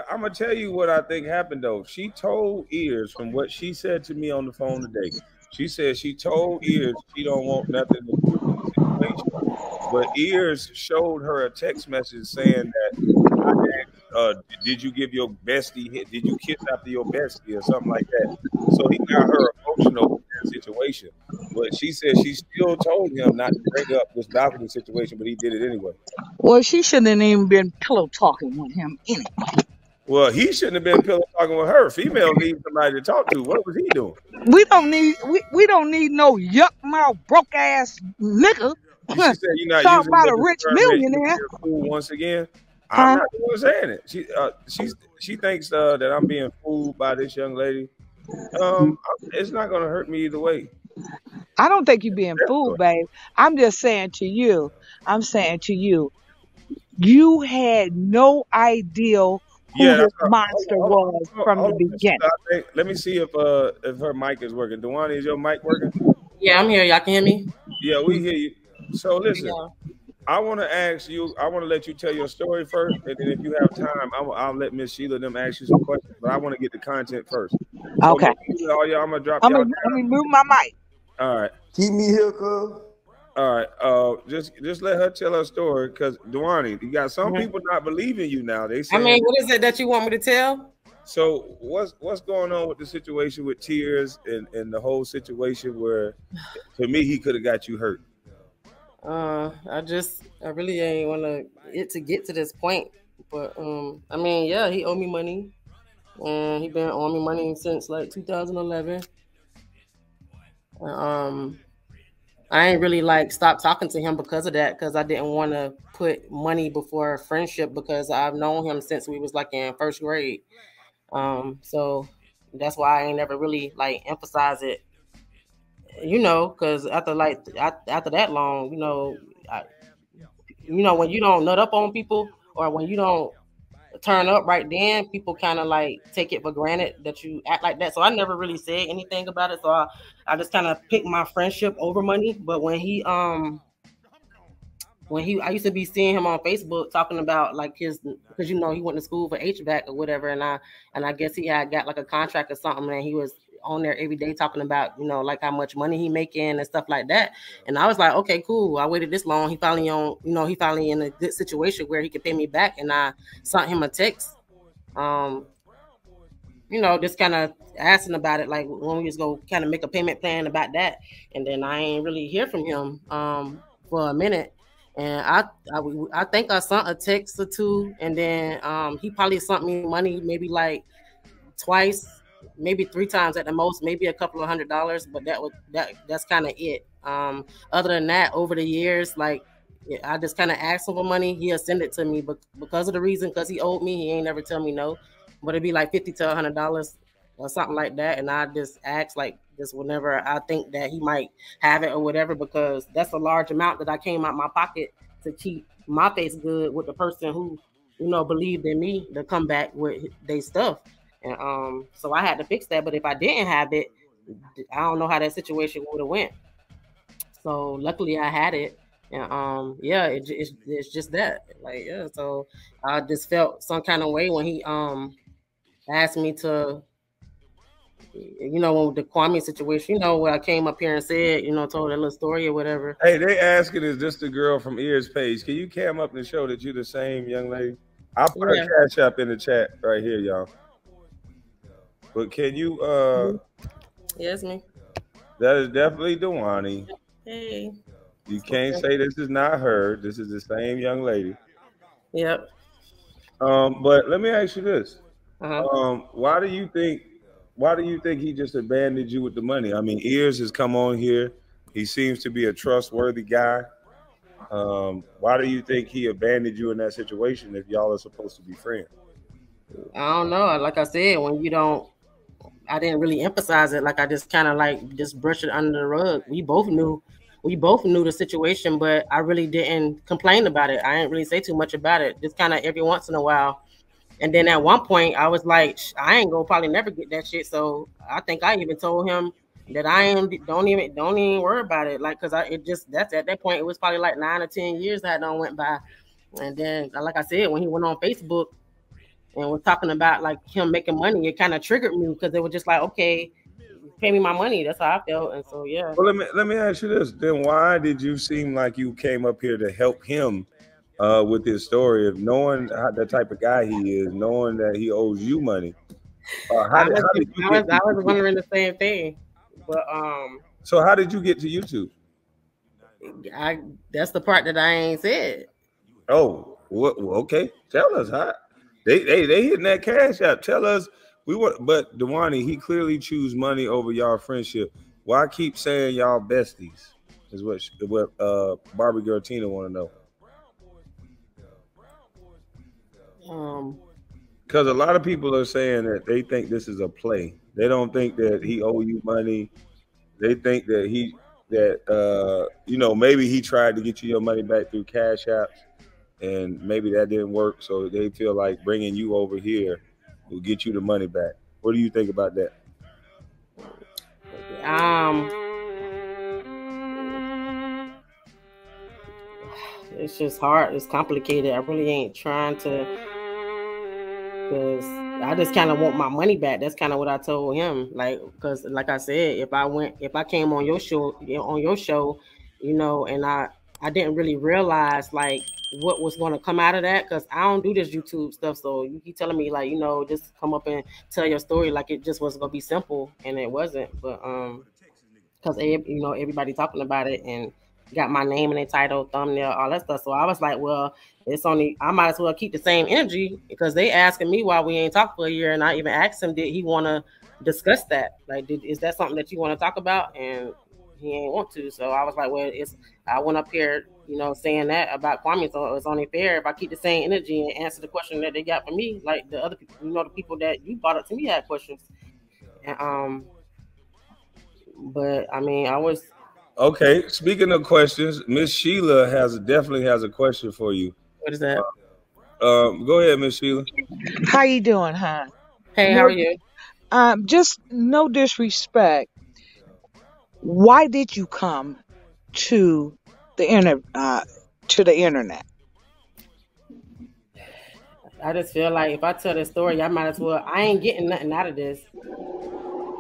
I'm gonna tell you what I think happened though. She told Earz, from what she said to me on the phone today. She said she told Earz she don't want nothing to do with the situation. But Earz showed her a text message saying that did you give your bestie? Did you kiss after your bestie or something like that? So he got her emotional with that situation. But she said she still told him not to bring up this balcony situation, but he did it anyway. Well, she shouldn't even been pillow talking with him anyway. Well, he shouldn't have been pillow talking with her. Females need somebody to talk to. What was he doing? We don't need no yuck mouth broke ass nigga. She said you're not talk using about a rich millionaire. Once again. I'm not even saying it. She thinks that I'm being fooled by this young lady. It's not gonna hurt me either way. I don't think you're being fooled, babe. I'm just saying to you. You had no idea who this monster was from the beginning. Let me see if her mic is working. Dwany, is your mic working? Yeah, I'm here. Y'all can hear me? Yeah, we hear you. So listen. Yeah. I want to ask you. I want to let you tell your story first, and then if you have time, I'll let Miss Sheila them ask you some questions. But I want to get the content first. So okay. All y'all, I'm gonna drop. I'm gonna move my mic. All right. Keep me here, cuz. All right. Just let her tell her story, because Dwany, you got some people not believing you now. They say. I mean, what is it that you want me to tell? So what's going on with the situation with Tears and the whole situation where, to me, he could have got you hurt? I really ain't want it to get to this point, but I mean, yeah, he owed me money, and he been owing me money since like 2011. I ain't really like stopped talking to him because of that, because I didn't want to put money before friendship, because I've known him since we was like in first grade. So that's why I ain't never really like emphasize it. You know, because after that long, you know, when you don't nut up on people, or when you don't turn up right then, people kind of like take it for granted that you act like that. So I never really said anything about it. So I just kind of picked my friendship over money. But when I used to be seeing him on Facebook talking about like because he went to school for HVAC or whatever, and I guess he had got like a contract or something, and he was on there every day talking about, like how much money he making and stuff like that. And I was like, okay, cool. I waited this long. He finally in a good situation where he could pay me back. And I sent him a text, just kind of asking about it, like when we was go kind of make a payment plan about that. And then I ain't really hear from him for a minute. And I think I sent a text or two, and then he probably sent me money maybe like twice, maybe 3 times at the most, maybe a couple of $100, but that's kind of it. Other than that, over the years, like I just kind of asked him for money. He'll send it to me, but because of the reason, because he owed me, he ain't never tell me no. But it'd be like $50 to $100 or something like that, and I just ask like just whenever I think that he might have it or whatever, because that's a large amount that I came out my pocket to keep my face good with the person who believed in me to come back with their stuff. And so I had to fix that. But if I didn't have it, I don't know how that situation would have went. So luckily I had it. And it's just that. Like, yeah, so I just felt some kind of way when he asked me to, when the Kwame situation, where I came up here and said, told that little story or whatever. Hey, they asking, is this the girl from Earz page? Can you cam up and show that you're the same young lady? I'll put a cash app in the chat right here, y'all. But can you Yes, me. That is definitely Dwany. Hey. You can't say this is not her. This is the same young lady. Yep. But let me ask you this. Why do you think he just abandoned you with the money? I mean, Earz has come on here. He seems to be a trustworthy guy. Why do you think he abandoned you in that situation if y'all are supposed to be friends? I don't know. Like I said, I didn't really emphasize it. Like I just kind of like just brushed it under the rug. We both knew the situation, but I really didn't complain about it. I didn't really say too much about it. Just kind of every once in a while. And then at one point I was like, I ain't gonna probably never get that shit. So I think I even told him that don't even worry about it. Like, cause that's at that point, it was probably like 9 or 10 years that went by. And then, like I said, when he went on Facebook and was talking about like him making money, it kind of triggered me because it was just like, okay, pay me my money. That's how I felt. And so yeah. Well, let me ask you this. Then why did you seem like you came up here to help him with his story of knowing how the type of guy he is, knowing that he owes you money? I was wondering the same thing. But so how did you get to YouTube? That's the part that I ain't said. Oh, well, okay. Tell us how they hitting that cash out. Tell us but Dwany, he clearly choose money over y'all friendship. Why keep saying y'all besties? Is what Barbie Girl Tina want to know. Because a lot of people are saying that they think this is a play. They don't think that he owe you money. They think that maybe he tried to get you your money back through Cash Apps, and maybe that didn't work. So they feel like bringing you over here will get you the money back. What do you think about that? It's just hard. It's complicated. I really ain't trying to, because I just kind of want my money back. That's kind of what I told him. Like, because like I said, if I came on your show, and I didn't really realize like what was going to come out of that, because I don't do this YouTube stuff. So you keep telling me like, just come up and tell your story like it just wasn't gonna be simple, and it wasn't. But because everybody talking about it and got my name in the title, thumbnail, all that stuff. So I was like, well, I might as well keep the same energy, because they asking me why we ain't talked for a year, and I even asked him, did he want to discuss that? Like, is that something that you want to talk about? And he ain't want to. So I was like, well, I went up here, saying that about Kwame, so it's only fair if I keep the same energy and answer the question that they got for me, like the other people, the people that you brought up to me had questions. And but I mean, I was okay. Speaking of questions, Miss Sheila definitely has a question for you. What is that? Go ahead, Miss Sheila. How you doing, hon? Hey, how are you? Just no disrespect. Why did you come to the internet? I just feel like if I tell this story, I might as well. I ain't getting nothing out of this.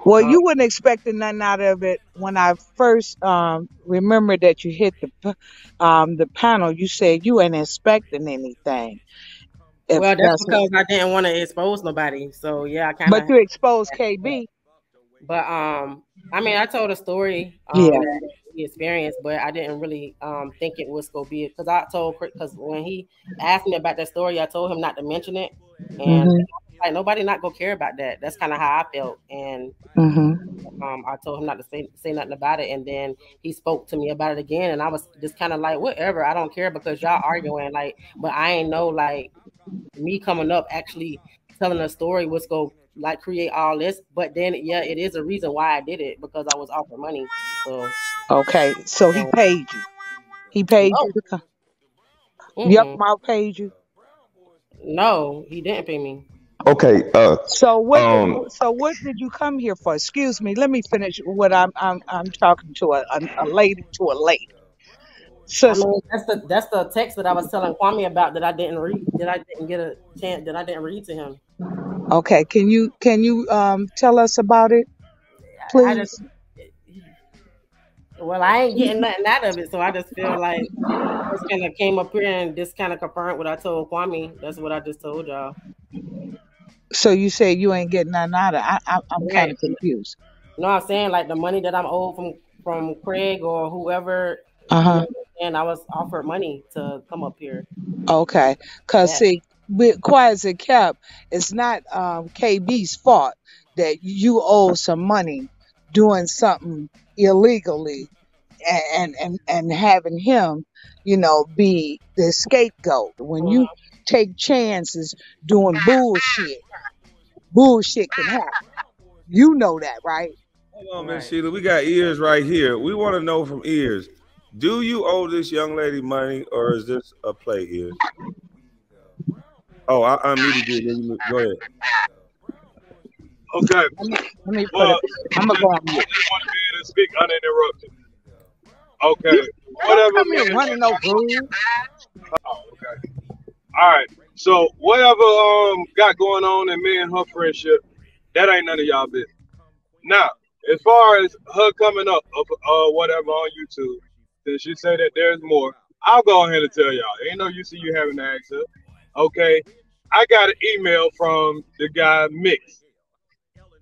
Well, you wouldn't expect nothing out of it. When I first remember that you hit the panel, you said you ain't expecting anything. Well, that's because I didn't want to expose nobody. So yeah, I kind of. But you exposed KB. But I mean, I told a story that he experienced, but I didn't really think it was gonna be, because when he asked me about that story, I told him not to mention it, and like nobody not gonna care about that. That's kind of how I felt, and I told him not to say nothing about it, and then he spoke to me about it again, and I was just kind of like, whatever, I don't care, because y'all arguing, like, but I ain't know like me coming up actually telling a story was gonna like create all this. But then it is a reason why I did it, because I was offered money. So okay, so he paid you. He paid you to come. Yep, I'll pay you. No, he didn't pay me. Okay. So what did you come here for? Excuse me. Let me finish what I'm talking to a lady to a lady. So I mean, that's the text that I was telling Kwame about that I didn't read, that I didn't get a chance, that I didn't read to him. Okay, can you tell us about it, please? I ain't getting nothing out of it, so I just feel like I just kind of came up here and just kind of confirmed what I told Kwame. That's what I just told y'all. So you say you ain't getting nothing out of it. I'm kind of confused. No, I'm saying like the money that I'm owed from Craig or whoever. And I was offered money to come up here. Okay, because see, with 𝐬𝐴𝐧𝐭, it's not KB's fault that you owe some money doing something illegally, and having him, be the scapegoat. When you take chances doing bullshit can happen. You know that, right? Hold on, Miss Sheila. We got Earz right here. We want to know from Earz. Do you owe this young lady money, or is this a play, Earz? Oh, I unmuted you. Go ahead. Okay. Let me put it. I'm gonna go on mute. I just want to be able to speak uninterrupted. Okay. Whatever. Come here, running no rules. Oh, okay. All right. So whatever got going on in me and her friendship, that ain't none of y'all business. Now, as far as her coming up whatever on YouTube, since she say that there's more, I'll go ahead and tell y'all. Ain't no use in you having to ask her. Okay, I got an email from the guy Mix.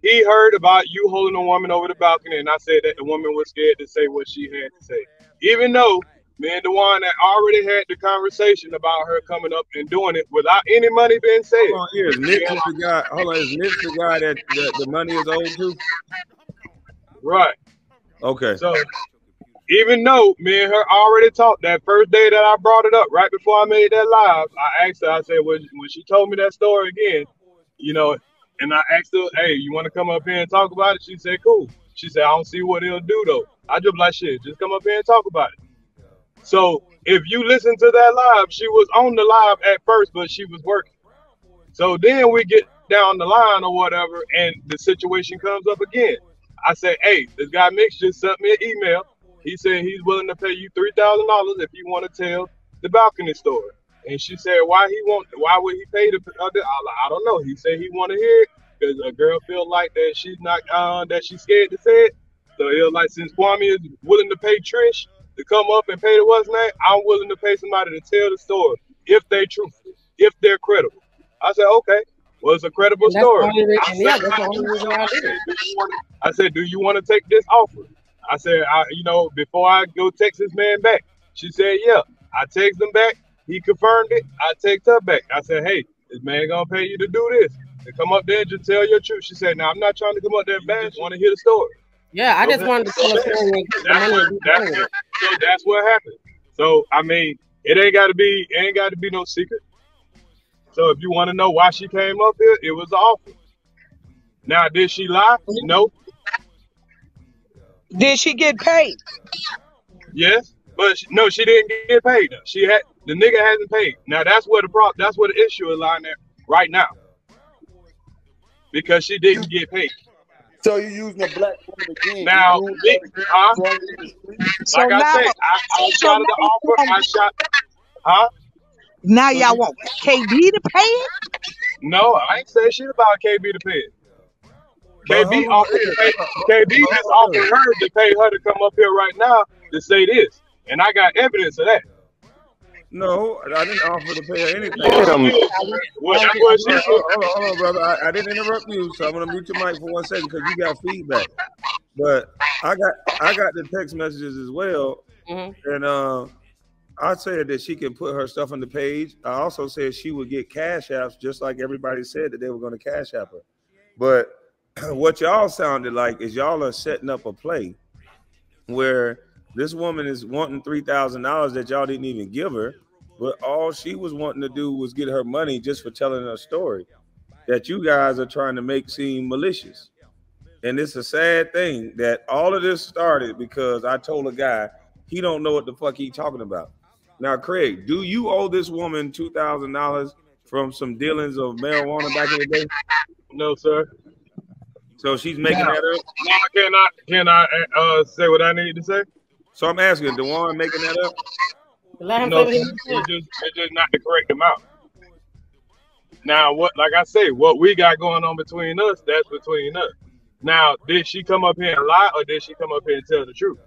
He heard about you holding a woman over the balcony, and I said that the woman was scared to say what she had to say. Even though me and Dwany already had the conversation about her coming up and doing it without any money being saved. Hold on, is Nick the guy? Hold on, is Nick the guy that the money is owed to? Right. Okay. So even though me and her already talked that first day that I brought it up, right before I made that live, I asked her, I said, when she told me that story again, you know, and I asked her, hey, you want to come up here and talk about it? She said, cool. She said, I don't see what it'll do, though. I just like, shit, just come up here and talk about it. So if you listen to that live, she was on the live at first, but she was working. So then we get down the line or whatever, and the situation comes up again. I say, hey, this guy Mix just sent me an email. He said he's willing to pay you $3,000 if you want to tell the balcony story. And she said, why would he pay the other? I don't know. He said he want to hear it because a girl feel like that she's not that she's scared to say it. So it was like, since Kwame is willing to pay Trish to come up and pay the what's name, I'm willing to pay somebody to tell the story if they truthful, if they're credible. I said, okay, well, it's a credible story. I said, do you want to take this offer? I said, you know, before I go text this man back. She said, yeah. I text him back. He confirmed it. I text her back. I said, hey, this man gonna pay you to do this. To come up there and just tell your truth. She said, now I'm not trying to come up there and bash. I want to hear the story. Yeah, I just wanted to tell her. So that's what happened. So I mean, it ain't gotta be no secret. So if you want to know why she came up here, it was an offer. Now, did she lie? No. Did she get paid? Yes, but no, she didn't get paid. The nigga hasn't paid. Now that's where the issue is lying there right now. Because she didn't get paid. So you're using a black woman again. Now, like I said, I shot the offer. Now y'all want KB to pay it? No, I ain't saying shit about KB to pay it. KB offered to pay. KB just offered her to pay her to come up here right now to say this, and I got evidence of that. No, I didn't offer to pay her anything. Hold on, brother. I didn't interrupt you, so I'm gonna mute your mic for 1 second because you got feedback. But I got the text messages as well, and I said that she can put her stuff on the page. I also said she would get cash apps, just like everybody said that they were going to cash app her. But what y'all sounded like is y'all are setting up a play where this woman is wanting $3,000 that y'all didn't even give her, but all she was wanting to do was get her money just for telling her story that you guys are trying to make seem malicious. And it's a sad thing that all of this started because I told a guy he don't know what the fuck he talking about. Now, Craig, do you owe this woman $2,000 from some dealings of marijuana back in the day? No, sir. So she's making that up? Now, can I say what I need to say? So I'm asking, Dwany making that up? No, it's just not the correct amount. Now, like I say, what we got going on between us, that's between us. Now, did she come up here and lie, or did she come up here and tell the truth?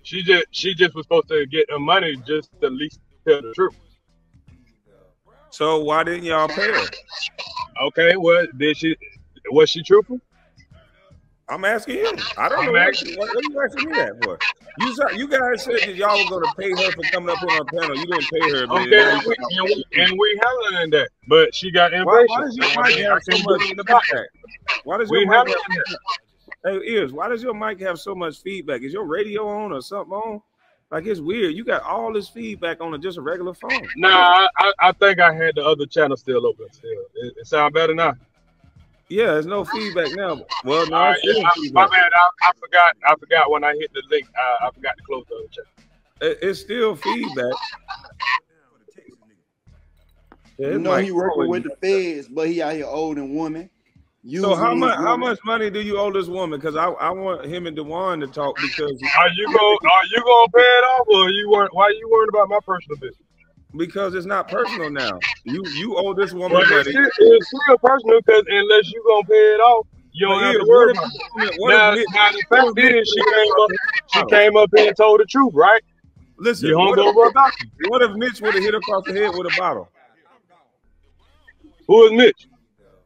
She just was supposed to get her money just to at least tell the truth. So why didn't y'all pay her? Okay, well, was she truthful? I'm asking you. I don't know. What are you asking me that for? You guys said that y'all were going to pay her for coming up on our panel. You didn't pay her. Okay, and we handling that, but she got impatient. Why does your mic have so much feedback? Why does your mic Hey, Earz, why does your mic have so much feedback? Is your radio on or something on? Like, it's weird. You got all this feedback on just a regular phone. Nah, I think I had the other channel still open. It sound better now? Yeah, there's no feedback now. Well, no, my bad. I forgot when I hit the link. I forgot to close the other channel. It's still feedback. Yeah, you know he working with the feds, but he out here holding women. So how much money do you owe this woman? Because I want him and Dwany to talk. Because are you gonna pay it off, or why are you worried about my personal business? Because it's not personal now. You owe this woman money. It's still personal because unless you gonna pay it off, you don't have to worry about it. Now the fact is, she came up here and told the truth, right? Listen, what if Mitch would have hit across the head with a bottle? Who is Mitch?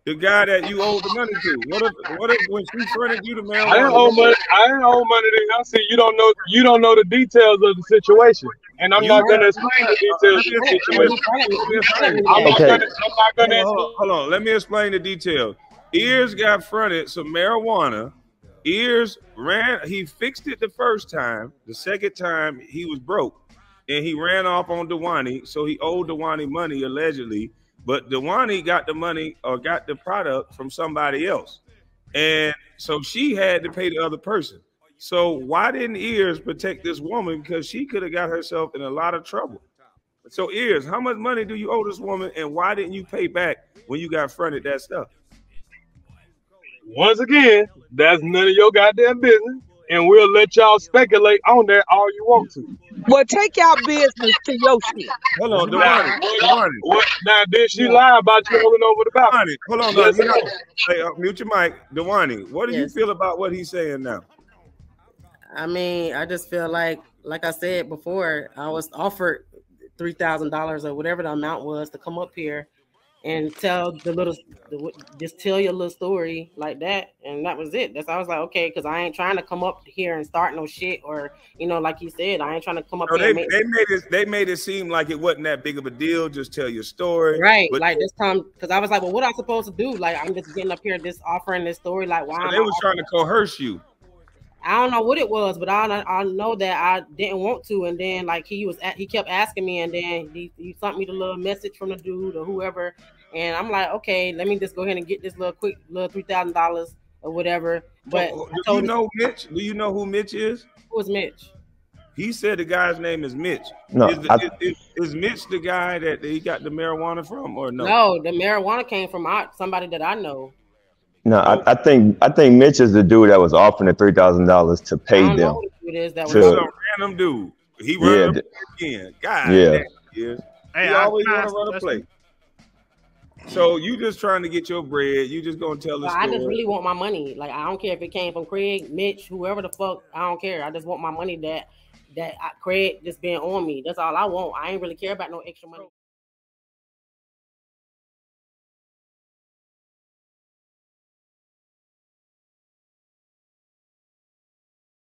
The guy that you owed the money to. What if when she fronted you the marijuana? I didn't owe money. I didn't owe money to him. See, you don't know the details of the situation, and I'm not gonna explain the details of the situation. I'm not gonna. Hold on. Let me explain the details. Earz got fronted some marijuana. Earz he fixed it the first time. The second time he was broke, and he ran off on Dwany, so he owed Dwany money allegedly. But Dwany got the money or got the product from somebody else. And so she had to pay the other person. So why didn't Earz protect this woman? Because she could have got herself in a lot of trouble. So Earz, how much money do you owe this woman? And why didn't you pay back when you got fronted that stuff? Once again, that's none of your goddamn business. And we'll let y'all speculate on that all you want to. Well, take y'all business to your shit. Hold on, Dwany. Now, did she lie about you rolling over the balcony? Hold on, mute your mic. Dwany, what do you feel about what he's saying now? I mean, I just feel like I said before, I was offered $3,000 or whatever the amount was to come up here and tell just tell your little story like that, and that was it. I was like, okay, because I ain't trying to come up here and start no shit, or like you said, I ain't trying to come up here. They made it seem like it wasn't that big of a deal. Just tell your story, right? But like this time, because I was like, well, what am I supposed to do? Like, I'm just getting up here, just offering this story. Like, why? So they was trying to coerce you. I don't know what it was, but I know that I didn't want to, and then like he kept asking me, and then he sent me the little message from the dude or whoever, and I'm like, okay, let me just go ahead and get this little $3,000 or whatever. But do you know Mitch? Do you know who Mitch is? Who is Mitch? He said the guy's name is Mitch. No, is Mitch the guy that he got the marijuana from, or no? No, the marijuana came from somebody that I know. No, I think Mitch is the dude that was offering the $3,000 to pay them. Know who it is that was some random dude. He ran again. God, yeah. He always want to run a play. So you just trying to get your bread. You just gonna tell the story. I just really want my money. Like, I don't care if it came from Craig, Mitch, whoever the fuck. I don't care. I just want my money that Craig just been on me. That's all I want. I ain't really care about no extra money.